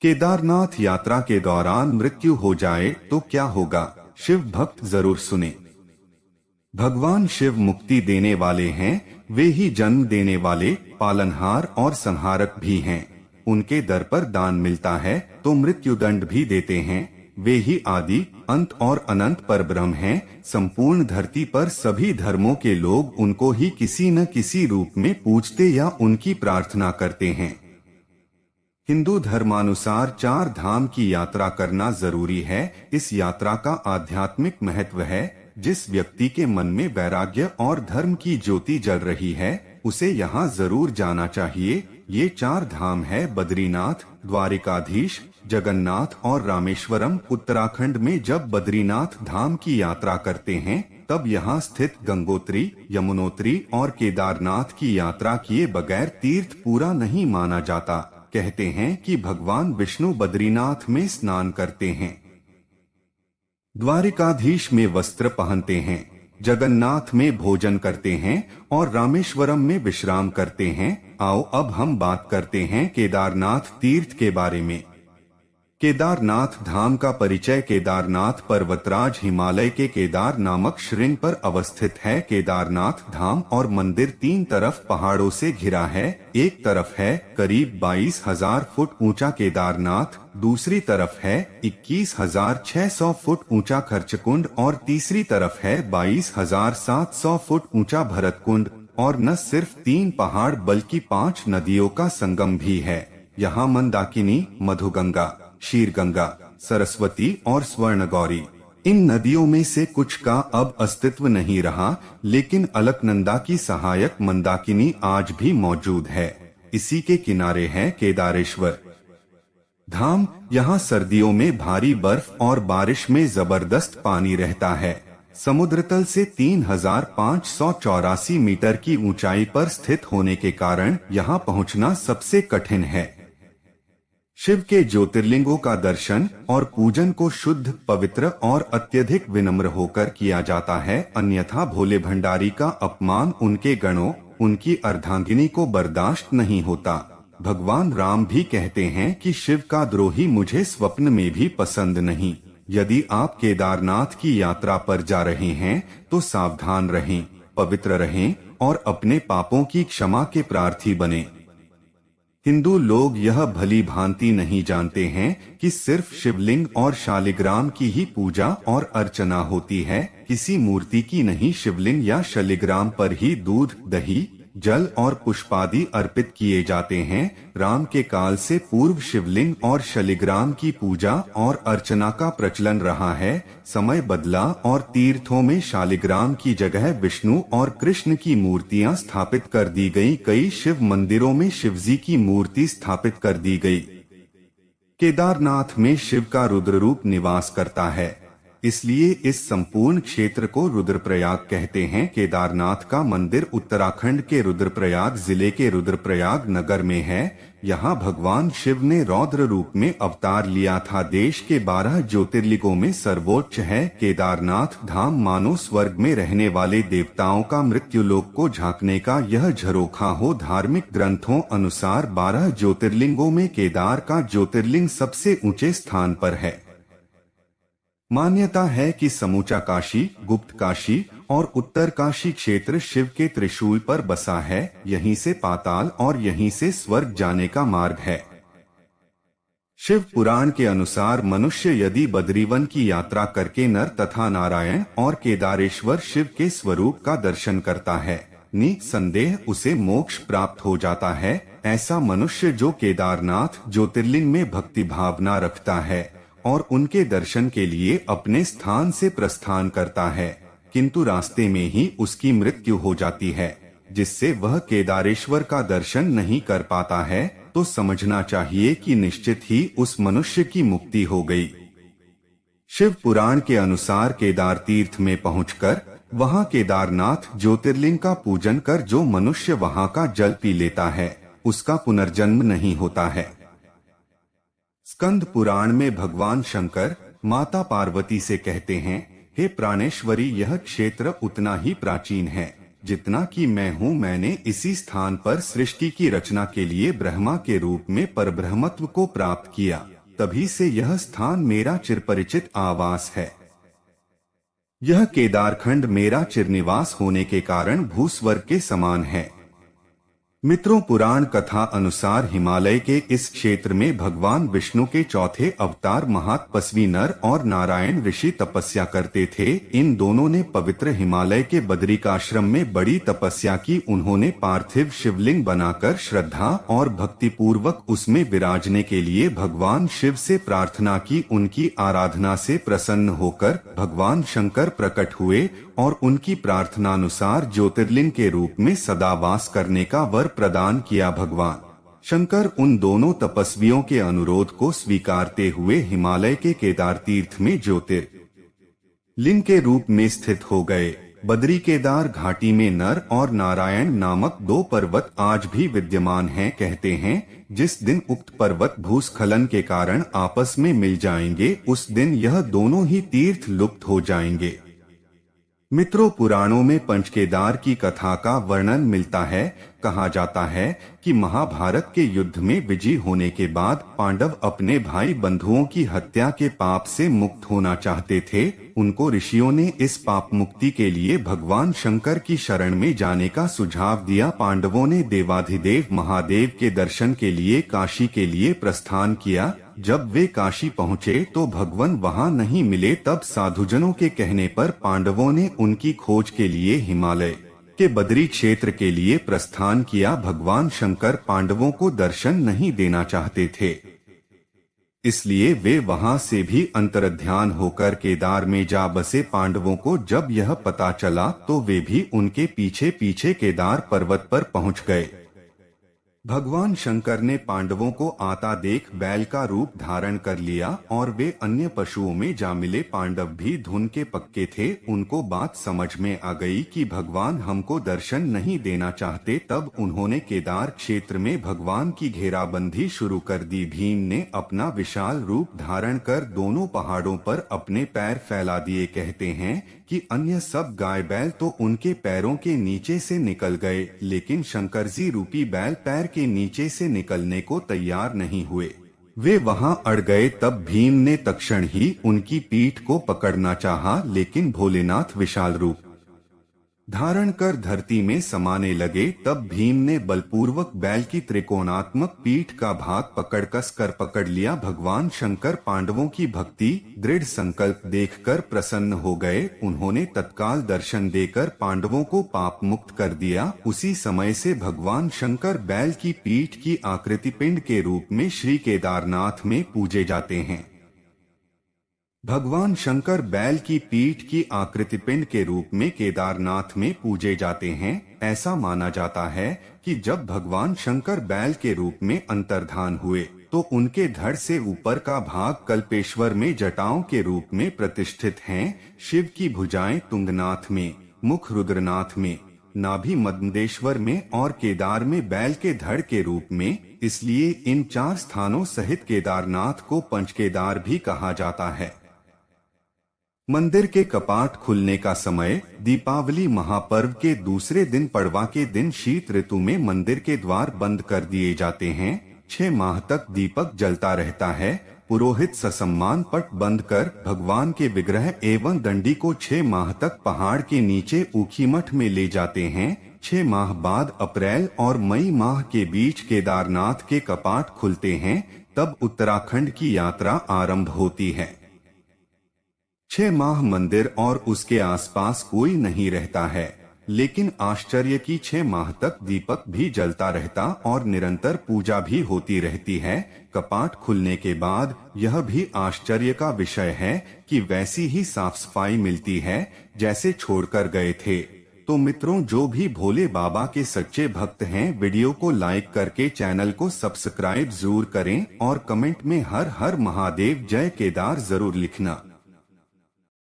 केदारनाथ यात्रा के दौरान मृत्यु हो जाए तो क्या होगा? शिव भक्त जरूर सुने। भगवान शिव मुक्ति देने वाले हैं। वे ही जन्म देने वाले, पालनहार और संहारक भी हैं। उनके दर पर दान मिलता है तो मृत्युदंड भी देते हैं। वे ही आदि, अंत और अनंत परब्रह्म हैं। संपूर्ण धरती पर सभी धर्मों के लोग उनको ही किसी न किसी रूप में पूजते या उनकी प्रार्थना करते हैं। हिंदू धर्मानुसार 4 धाम की यात्रा करना जरूरी है। इस यात्रा का आध्यात्मिक महत्व है। जिस व्यक्ति के मन में वैराग्य और धर्म की ज्योति जल रही है, उसे यहाँ जरूर जाना चाहिए। ये 4 धाम है बद्रीनाथ, द्वारिकाधीश, जगन्नाथ और रामेश्वरम। उत्तराखंड में जब बद्रीनाथ धाम की यात्रा करते हैं, तब यहाँ स्थित गंगोत्री, यमुनोत्री और केदारनाथ की यात्रा किए बगैर तीर्थ पूरा नहीं माना जाता। कहते हैं कि भगवान विष्णु बद्रीनाथ में स्नान करते हैं, द्वारिकाधीश में वस्त्र पहनते हैं, जगन्नाथ में भोजन करते हैं और रामेश्वरम में विश्राम करते हैं। आओ अब हम बात करते हैं केदारनाथ तीर्थ के बारे में। केदारनाथ धाम का परिचय। केदारनाथ पर्वतराज हिमालय के केदार नामक श्रृंग पर अवस्थित है। केदारनाथ धाम और मंदिर 3 तरफ पहाड़ों से घिरा है। एक तरफ है करीब 22,000 फुट ऊंचा केदारनाथ, दूसरी तरफ है 21,600 फुट ऊंचा खर्चकुंड और तीसरी तरफ है 22,700 फुट ऊंचा भरतकुंड। और न सिर्फ 3 पहाड़ बल्कि 5 नदियों का संगम भी है। यहाँ मंदाकिनी, मधुगंगा, शीरगंगा, सरस्वती और स्वर्णगौरी, इन नदियों में से कुछ का अब अस्तित्व नहीं रहा, लेकिन अलकनंदा की सहायक मंदाकिनी आज भी मौजूद है। इसी के किनारे है केदारेश्वर धाम। यहाँ सर्दियों में भारी बर्फ और बारिश में जबरदस्त पानी रहता है। समुद्र तल से 3,584 मीटर की ऊंचाई पर स्थित होने के कारण यहाँ पहुँचना सबसे कठिन है। शिव के ज्योतिर्लिंगों का दर्शन और पूजन को शुद्ध, पवित्र और अत्यधिक विनम्र होकर किया जाता है, अन्यथा भोले भंडारी का अपमान उनके गणों, उनकी अर्धांगिनी को बर्दाश्त नहीं होता। भगवान राम भी कहते हैं कि शिव का द्रोही मुझे स्वप्न में भी पसंद नहीं। यदि आप केदारनाथ की यात्रा पर जा रहे हैं तो सावधान रहें, पवित्र रहें और अपने पापों की क्षमा के प्रार्थी बने। हिंदू लोग यह भली भांति नहीं जानते हैं कि सिर्फ शिवलिंग और शालिग्राम की ही पूजा और अर्चना होती है, किसी मूर्ति की नहीं। शिवलिंग या शालिग्राम पर ही दूध, दही, जल और पुष्पादि अर्पित किए जाते हैं। राम के काल से पूर्व शिवलिंग और शालिग्राम की पूजा और अर्चना का प्रचलन रहा है। समय बदला और तीर्थों में शालिग्राम की जगह विष्णु और कृष्ण की मूर्तियां स्थापित कर दी गई। कई शिव मंदिरों में शिवजी की मूर्ति स्थापित कर दी गई। केदारनाथ में शिव का रुद्र रूप निवास करता है, इसलिए इस संपूर्ण क्षेत्र को रुद्रप्रयाग कहते हैं। केदारनाथ का मंदिर उत्तराखंड के रुद्रप्रयाग जिले के रुद्रप्रयाग नगर में है। यहाँ भगवान शिव ने रौद्र रूप में अवतार लिया था। देश के 12 ज्योतिर्लिंगों में सर्वोच्च है। केदारनाथ धाम मानो स्वर्ग में रहने वाले देवताओं का मृत्युलोक को झांकने का यह झरोखा हो। धार्मिक ग्रंथों अनुसार 12 ज्योतिर्लिंगों में केदार का ज्योतिर्लिंग सबसे ऊंचे स्थान पर है। मान्यता है कि समूचा काशी, गुप्त काशी और उत्तर काशी क्षेत्र शिव के त्रिशूल पर बसा है। यहीं से पाताल और यहीं से स्वर्ग जाने का मार्ग है। शिव पुराण के अनुसार मनुष्य यदि बद्रीवन की यात्रा करके नर तथा नारायण और केदारेश्वर शिव के स्वरूप का दर्शन करता है, निसंदेह उसे मोक्ष प्राप्त हो जाता है। ऐसा मनुष्य जो केदारनाथ ज्योतिर्लिंग में भक्ति भावना रखता है और उनके दर्शन के लिए अपने स्थान से प्रस्थान करता है, किंतु रास्ते में ही उसकी मृत्यु हो जाती है, जिससे वह केदारेश्वर का दर्शन नहीं कर पाता है, तो समझना चाहिए कि निश्चित ही उस मनुष्य की मुक्ति हो गई। शिव पुराण के अनुसार केदार तीर्थ में पहुंचकर वहां केदारनाथ ज्योतिर्लिंग का पूजन कर जो मनुष्य वहां का जल पी लेता है, उसका पुनर्जन्म नहीं होता है। स्कंद पुराण में भगवान शंकर माता पार्वती से कहते हैं, हे प्राणेश्वरी, यह क्षेत्र उतना ही प्राचीन है जितना कि मैं हूँ, मैंने इसी स्थान पर सृष्टि की रचना के लिए ब्रह्मा के रूप में परब्रह्मत्व को प्राप्त किया। तभी से यह स्थान मेरा चिरपरिचित आवास है। यह केदारखंड मेरा चिरनिवास होने के कारण भूस्वर्ग के समान है। मित्रों, पुराण कथा अनुसार हिमालय के इस क्षेत्र में भगवान विष्णु के चौथे अवतार महातपस्वी नर और नारायण ऋषि तपस्या करते थे। इन दोनों ने पवित्र हिमालय के बदरिकाश्रम में बड़ी तपस्या की। उन्होंने पार्थिव शिवलिंग बनाकर श्रद्धा और भक्ति पूर्वक उसमें विराजने के लिए भगवान शिव से प्रार्थना की। उनकी आराधना से प्रसन्न होकर भगवान शंकर प्रकट हुए और उनकी प्रार्थनानुसार ज्योतिर्लिंग के रूप में सदा वास करने का वर प्रदान किया। भगवान शंकर उन दोनों तपस्वियों के अनुरोध को स्वीकारते हुए हिमालय के केदार तीर्थ में ज्योतिर्लिंग के रूप में स्थित हो गए। बद्री केदार घाटी में नर और नारायण नामक दो पर्वत आज भी विद्यमान हैं। कहते हैं जिस दिन उक्त पर्वत भूस्खलन के कारण आपस में मिल जाएंगे, उस दिन यह दोनों ही तीर्थ लुप्त हो जाएंगे। मित्रों, पुराणों में पंचकेदार की कथा का वर्णन मिलता है। कहा जाता है कि महाभारत के युद्ध में विजयी होने के बाद पांडव अपने भाई बंधुओं की हत्या के पाप से मुक्त होना चाहते थे। उनको ऋषियों ने इस पाप मुक्ति के लिए भगवान शंकर की शरण में जाने का सुझाव दिया। पांडवों ने देवाधिदेव महादेव के दर्शन के लिए काशी के लिए प्रस्थान किया। जब वे काशी पहुँचे तो भगवान वहां नहीं मिले। तब साधुजनों के कहने पर पांडवों ने उनकी खोज के लिए हिमालय के बद्री क्षेत्र के लिए प्रस्थान किया। भगवान शंकर पांडवों को दर्शन नहीं देना चाहते थे, इसलिए वे वहां से भी अंतर्ध्यान होकर केदार में जा बसे। पांडवों को जब यह पता चला तो वे भी उनके पीछे पीछे केदार पर्वत पर पहुंच गए। भगवान शंकर ने पांडवों को आता देख बैल का रूप धारण कर लिया और वे अन्य पशुओं में जा मिले। पांडव भी धुन के पक्के थे। उनको बात समझ में आ गई कि भगवान हमको दर्शन नहीं देना चाहते। तब उन्होंने केदार क्षेत्र में भगवान की घेराबंदी शुरू कर दी। भीम ने अपना विशाल रूप धारण कर दोनों पहाड़ों पर अपने पैर फैला दिए। कहते हैं कि अन्य सब गाय बैल तो उनके पैरों के नीचे से निकल गए, लेकिन शंकर जी रूपी बैल पैर के नीचे से निकलने को तैयार नहीं हुए। वे वहां अड़ गए। तब भीम ने तत्क्षण ही उनकी पीठ को पकड़ना चाहा, लेकिन भोलेनाथ विशाल रूप धारण कर धरती में समाने लगे। तब भीम ने बलपूर्वक बैल की त्रिकोणात्मक पीठ का भाग पकड़ कस कर पकड़ लिया। भगवान शंकर पांडवों की भक्ति दृढ़ संकल्प देखकर प्रसन्न हो गए। उन्होंने तत्काल दर्शन देकर पांडवों को पाप मुक्त कर दिया। उसी समय से भगवान शंकर बैल की पीठ की आकृति पिंड के रूप में श्री केदारनाथ में पूजे जाते हैं। भगवान शंकर बैल की पीठ की आकृति पिंड के रूप में केदारनाथ में पूजे जाते हैं। ऐसा माना जाता है कि जब भगवान शंकर बैल के रूप में अंतर्धान हुए तो उनके धड़ से ऊपर का भाग कल्पेश्वर में जटाओं के रूप में प्रतिष्ठित हैं। शिव की भुजाएं तुंगनाथ में, मुख रुद्रनाथ में, नाभि मद्देश्वर में और केदार में बैल के धड़ के रूप में। इसलिए इन 4 स्थानों सहित केदारनाथ को पंचकेदार भी कहा जाता है। मंदिर के कपाट खुलने का समय दीपावली महापर्व के दूसरे दिन पड़वा के दिन शीत ऋतु में मंदिर के द्वार बंद कर दिए जाते हैं। 6 माह तक दीपक जलता रहता है। पुरोहित ससम्मान पट बंद कर भगवान के विग्रह एवं दंडी को 6 माह तक पहाड़ के नीचे ऊखीमठ में ले जाते हैं। 6 माह बाद अप्रैल और मई माह के बीच केदारनाथ के कपाट खुलते हैं। तब उत्तराखंड की यात्रा आरंभ होती है। 6 माह मंदिर और उसके आसपास कोई नहीं रहता है, लेकिन आश्चर्य की 6 माह तक दीपक भी जलता रहता और निरंतर पूजा भी होती रहती है। कपाट खुलने के बाद यह भी आश्चर्य का विषय है कि वैसी ही साफ सफाई मिलती है जैसे छोड़कर गए थे। तो मित्रों, जो भी भोले बाबा के सच्चे भक्त हैं, वीडियो को लाइक करके चैनल को सब्सक्राइब जरूर करें और कमेंट में हर हर महादेव जय केदार जरूर लिखना।